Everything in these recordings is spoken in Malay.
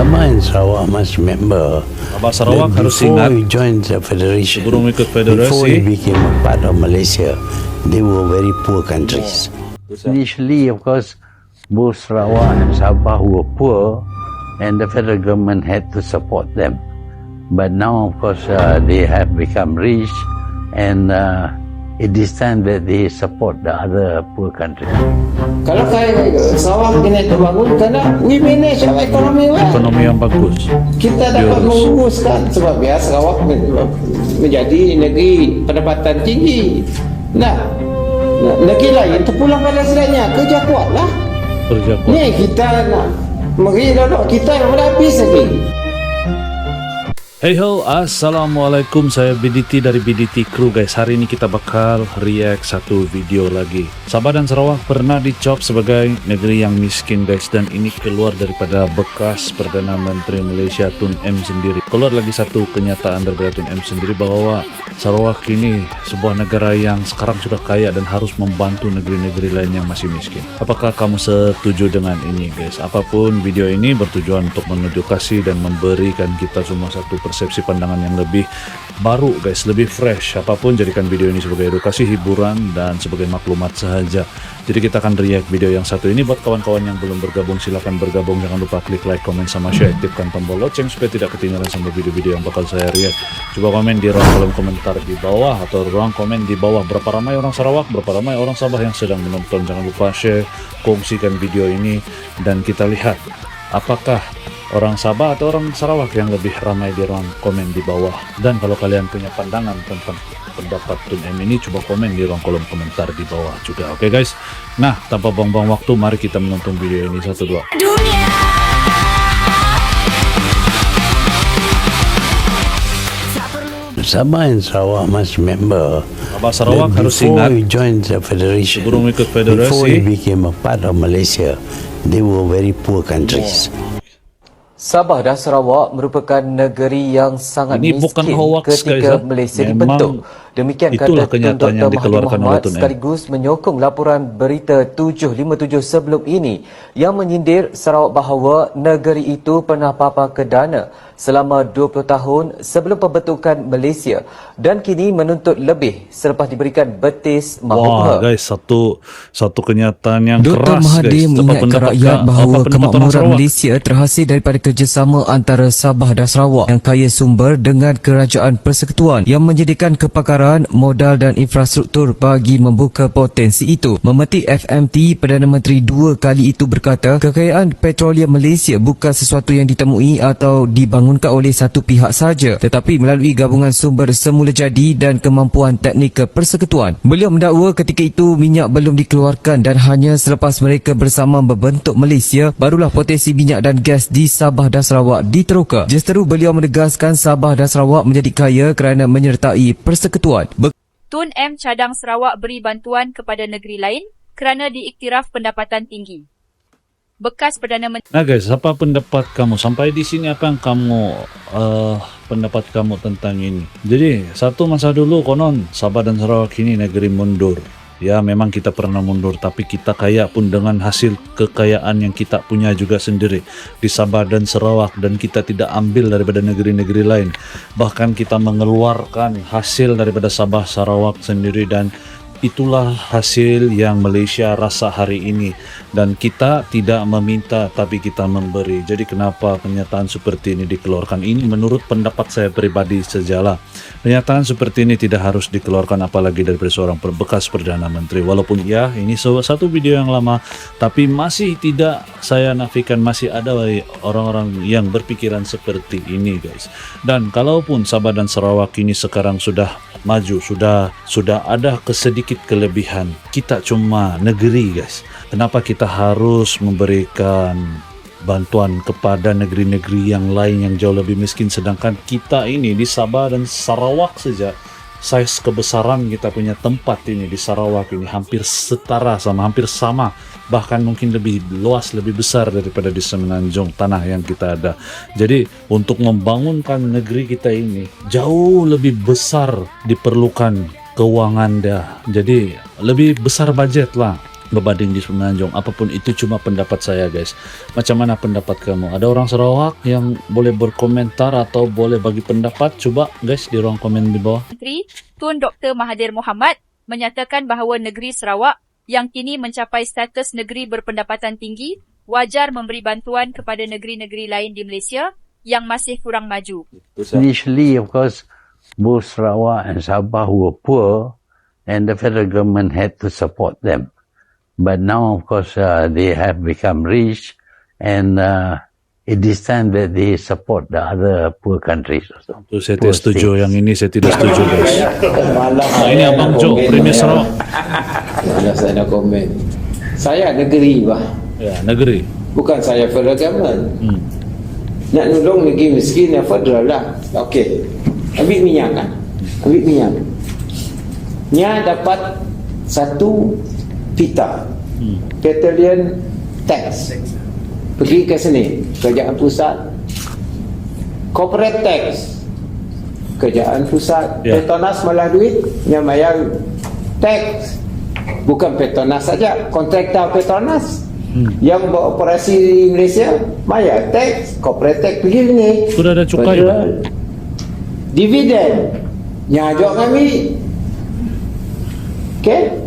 Sabah and Sarawak must remember Sabah Sarawak that harus before ingat we joined the federation, sebelum ikut before we federasi, became a part of Malaysia, they were very poor countries. Initially, of course, both Sarawak and Sabah were poor, and the federal government had to support them. But now, of course, they have become rich, and it is time that they support the other poor countries. Kalau kayak Sarawak kena terbangun kerana we manage our economy well. ekonomi yang bagus. Kita dapat menguruskan sebab ya Sarawak menjadi negeri pendapatan tinggi. Nah, negeri lain terpulang pada sebenarnya kerja kuat lah. Kerja kuat. Ni kita nak meri dodok kita nak habis lagi. Hey ho, assalamualaikum, saya BDT dari BDT Crew guys. Hari ini kita bakal react satu video lagi. Sabah dan Sarawak pernah dicop sebagai negeri yang miskin guys, dan ini keluar daripada bekas Perdana Menteri Malaysia Tun M sendiri. Keluar lagi satu kenyataan daripada Tun M sendiri bahwa Sarawak ini sebuah negara yang sekarang sudah kaya dan harus membantu negeri-negeri lain yang masih miskin. Apakah kamu setuju dengan ini guys? Apapun, video ini bertujuan untuk mengedukasi dan memberikan kita semua satu persepsi pandangan yang lebih baru guys, lebih fresh. Apapun, jadikan video ini sebagai edukasi, hiburan, dan sebagai maklumat sahaja. Jadi kita akan react video yang satu ini. Buat kawan-kawan yang belum bergabung, silahkan bergabung. Jangan lupa klik like, komen, sama share. Aktifkan tombol lonceng supaya tidak ketinggalan sama video-video yang bakal saya react. Coba komen di ruang kolom komentar di bawah, atau ruang komen di bawah, berapa ramai orang Sarawak, berapa ramai orang Sabah yang sedang menonton. Jangan lupa share, kongsikan video ini, dan kita lihat apakah orang Sabah atau orang Sarawak yang lebih ramai di ruang komen di bawah. Dan kalau kalian punya pandangan tentang pendapat Tun M ini, coba komen di ruang kolom komentar di bawah juga. Oke guys, nah tanpa buang-buang waktu, mari kita menonton video ini. 1, 2. Sabah and Sarawak must remember Sabah Sarawak that harus before ingat we joined the federation, sebelum ikut before we federasi, became a part of Malaysia, they were very poor countries. Sabah dan Sarawak merupakan negeri yang sangat ini miskin bukan hoax ketika guys. Malaysia Memang dibentuk. Demikian itulah kata Tun kenyataan yang Dr. Mahathir dikeluarkan oleh Mohamad Tun M. sekaligus menyokong laporan berita 757 sebelum ini yang menyindir Sarawak bahawa negeri itu pernah papa ke dana selama 20 tahun sebelum pembentukan Malaysia dan kini menuntut lebih selepas diberikan betis Wah mahkota. guys, satu kenyataan yang Dr. keras Mahathir guys. mengingatkan rakyat bahawa kemakmuran Malaysia terhasil daripada kerjasama antara Sabah dan Sarawak yang kaya sumber dengan Kerajaan Persekutuan yang menyediakan kepakaran, modal dan infrastruktur bagi membuka potensi itu. Memetik FMT, Perdana Menteri dua kali itu berkata, kekayaan petroleum Malaysia bukan sesuatu yang ditemui atau dibangunkan oleh satu pihak saja, tetapi melalui gabungan sumber semula jadi dan kemampuan teknikal persekutuan. Beliau mendakwa ketika itu minyak belum dikeluarkan dan hanya selepas mereka bersama membentuk Malaysia, barulah potensi minyak dan gas di Sabah dan Sarawak diteroka. Justeru beliau menegaskan Sabah dan Sarawak menjadi kaya kerana menyertai persekutuan. Tun M cadang Sarawak beri bantuan kepada negeri lain kerana diiktiraf pendapatan tinggi. Bekas Perdana Menteri. Nah guys, apa pendapat kamu sampai di sini? Apa yang kamu pendapat kamu tentang ini? Jadi satu masa dulu konon Sabah dan Sarawak ini negeri mundur. Ya memang kita pernah mundur, tapi kita kaya pun dengan hasil kekayaan yang kita punya juga sendiri di Sabah dan Sarawak, dan kita tidak ambil daripada negeri-negeri lain. Bahkan kita mengeluarkan hasil daripada Sabah Sarawak sendiri, dan itulah hasil yang Malaysia rasa hari ini. Dan kita tidak meminta, tapi kita memberi. Jadi kenapa pernyataan seperti ini dikeluarkan? Ini menurut pendapat saya pribadi sajalah. Pernyataan seperti ini tidak harus dikeluarkan, apalagi dari seorang bekas Perdana Menteri. Walaupun ya ini satu video yang lama, tapi masih tidak saya nafikan masih ada orang-orang yang berpikiran seperti ini guys. Dan kalaupun Sabah dan Sarawak ini sekarang sudah maju, sudah ada sedikit kelebihan, kita cuma negeri guys. Kenapa kita harus memberikan bantuan kepada negeri-negeri yang lain yang jauh lebih miskin, sedangkan kita ini di Sabah dan Sarawak saja, size kebesaran kita punya tempat ini di Sarawak ini hampir setara sama, hampir sama, bahkan mungkin lebih luas, lebih besar daripada di Semenanjung tanah yang kita ada. Jadi untuk membangunkan negeri kita ini jauh lebih besar diperlukan keuangan dia, jadi lebih besar budget lah. berbanding di Semenanjung. Apapun itu cuma pendapat saya, guys. Macam mana pendapat kamu? Ada orang Sarawak yang boleh berkomentar atau boleh bagi pendapat? Coba guys di ruang komen di bawah. Menteri Tun Dr. Mahathir Mohamad menyatakan bahawa negeri Sarawak yang kini mencapai status negeri berpendapatan tinggi wajar memberi bantuan kepada negeri-negeri lain di Malaysia yang masih kurang maju. Initially, of course, both Sarawak and Sabah were poor, and the federal government had to support them. But now, of course, they have become rich, and it is time that they support the other poor countries also. Itu saya tidak setuju. Yang ini saya tidak setuju, guys. Malah Ini Abang Jo, Premier Sarawak. Malah saya nak komen. Saya negeri bah. Ya, negeri. Bukan saya federal government. Nak nolong negeri miskin yang federal lah. Okey. Ambil minyak kan? Ambil minyak. Nya dapat satu pita. Petroleum tax. Pergi ke sini. Kerajaan pusat. Corporate tax. Kerajaan pusat. Ya. Petronas malah duit. Yang bayar tax. Bukan Petronas saja. Kontraktor Petronas. Yang beroperasi di Malaysia bayar tax, corporate tax pergi ni. Sudah ada cukai. Dividen nyajak kami. Okay?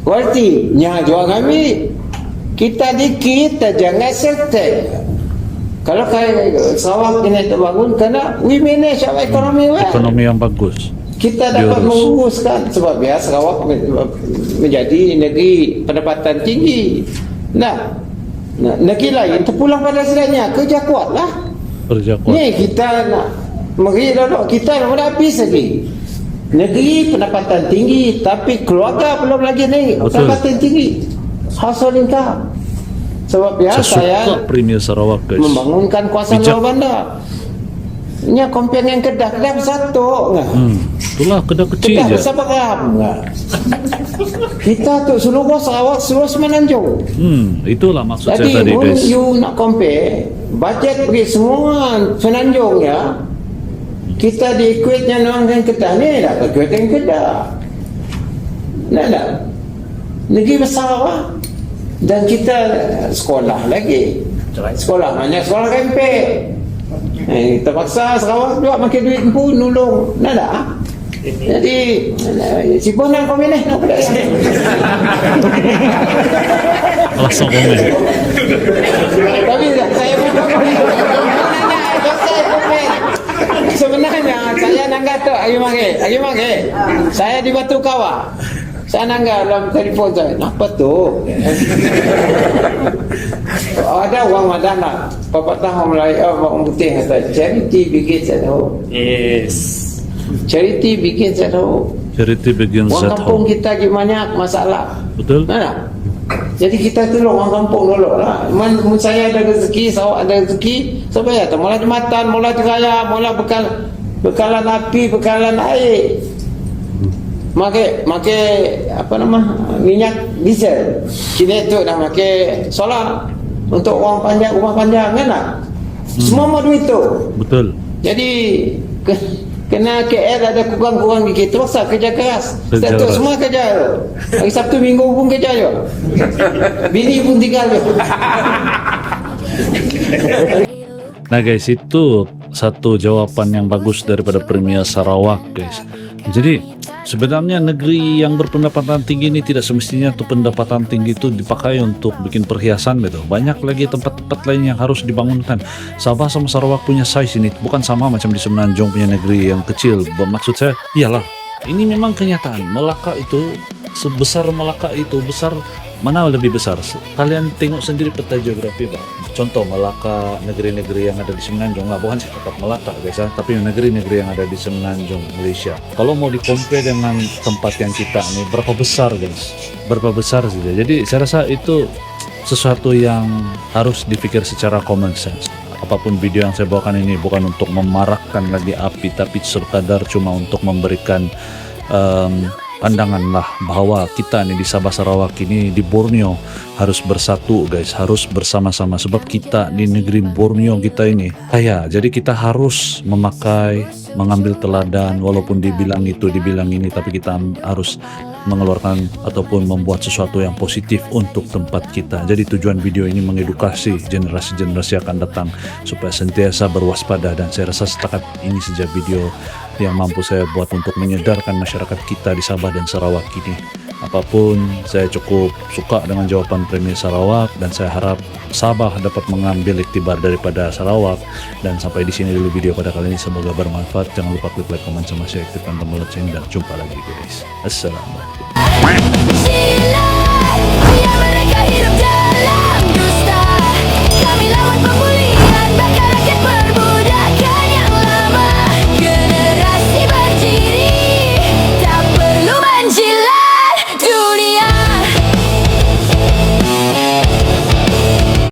Royalty nyajak kami. Kita dikit jangan serta. Kalau Sarawak ini terbangun kerana we manage our economy well. Ekonomi yang bagus. Kita dapat menguruskan sebab biasa Sarawak menjadi negeri pendapatan tinggi. Nah, negeri lain terpulang pada sebenarnya kerja kuat lah. Kerja kuat. Ni kita nak meri dulu, kita nak habis lagi. Negeri pendapatan tinggi tapi keluarga belum lagi naik pendapatan tinggi. Household income. Sebab biasa Saya suka saya Premier Sarawak, guys. membangunkan kawasan Bijak. luar bandar. Ini compare dengan Kedah bersatu enggak? Itulah Kedah kecil Kedah je. besar beram enggak? Kita tu seluruh Sarawak, seluruh Semenanjung. Itulah maksud Jadi saya tadi, pun guys. you nak compare bajet pergi semua Semenanjung ya. Kita di equate-nya dengan Kedah ni dah equate dengan Kedah. Nak. Negeri besar lah. Dan kita sekolah lagi. Sekolah banyak sekolah kempen. Terpaksa Sarawak juga makin duit pun nolong. Nak tak? Jadi si Bonang komen nak pada saya. Langsung komen. Tapi saya pun komen. Saya komen. Sebenarnya saya nanggah tu Agi mage. Saya di Batu Kawah. Saya nanggah dalam telefon saya. Apa tu? Ada orang Madana. Pepatah orang Melayu, orang putih kata charity begins at home. Yes. Charity begins at home. Charity begins Orang at kampung home. kita lagi banyak masalah. Betul? Mana? Jadi kita tolong orang kampung dulu lah. Saya ada rezeki, Sarawak ada rezeki. Supaya tu mula jembatan, mula raya, mula bekalan api, bekalan air. Makai apa nama? Minyak diesel. Kini tu dah makai solar untuk orang panjang, rumah panjang kan tak? Semua mau duit tu. Betul. Jadi kena KL ada kurang-kurang sikit. Terpaksa kerja keras. Kerja Datuk keras. semua kerja tu. Hari Sabtu Minggu pun kerja je. Bini pun tinggal je. Nah guys, itu satu jawapan yang bagus daripada Premier Sarawak, guys. Jadi sebenarnya negeri yang berpendapatan tinggi ini tidak semestinya tuh pendapatan tinggi itu dipakai untuk bikin perhiasan gitu. Banyak lagi tempat-tempat lain yang harus dibangunkan. Sabah sama Sarawak punya size ini bukan sama macam di Semenanjung punya negeri yang kecil. Maksud saya, iyalah, ini memang kenyataan. Melaka itu sebesar Melaka itu besar, mana lebih besar? Kalian tengok sendiri peta geografi, Bang. Contoh Melaka, negeri-negeri yang ada di Semenanjung lah, bukan sekitar Melaka guys ya, tapi negeri-negeri yang ada di Semenanjung Malaysia. Kalau mau di-compare dengan tempat yang kita nih, berapa besar guys? Berapa besar sih? Jadi saya rasa itu sesuatu yang harus dipikir secara common sense. Apapun video yang saya bawakan ini bukan untuk memarahkan lagi api, tapi sekadar cuma untuk memberikan pandangan lah bahwa kita nih di Sabah Sarawak ini di Borneo harus bersatu guys, harus bersama-sama sebab kita di negeri Borneo kita ini kaya, jadi kita harus mengambil teladan walaupun dibilang itu dibilang ini, tapi kita harus mengeluarkan ataupun membuat sesuatu yang positif untuk tempat kita. Jadi tujuan video ini mengedukasi generasi-generasi akan datang supaya senantiasa berwaspada, dan saya rasa setakat ini saja video yang mampu saya buat untuk menyedarkan masyarakat kita di Sabah dan Sarawak ini. Apapun, saya cukup suka dengan jawaban Premier Sarawak, dan saya harap Sabah dapat mengambil iktibar daripada Sarawak. Dan sampai di sini dulu video pada kali ini, semoga bermanfaat. Jangan lupa klik like, komen, sama share, aktifkan tombol lonceng, dan jumpa lagi guys. Assalamualaikum.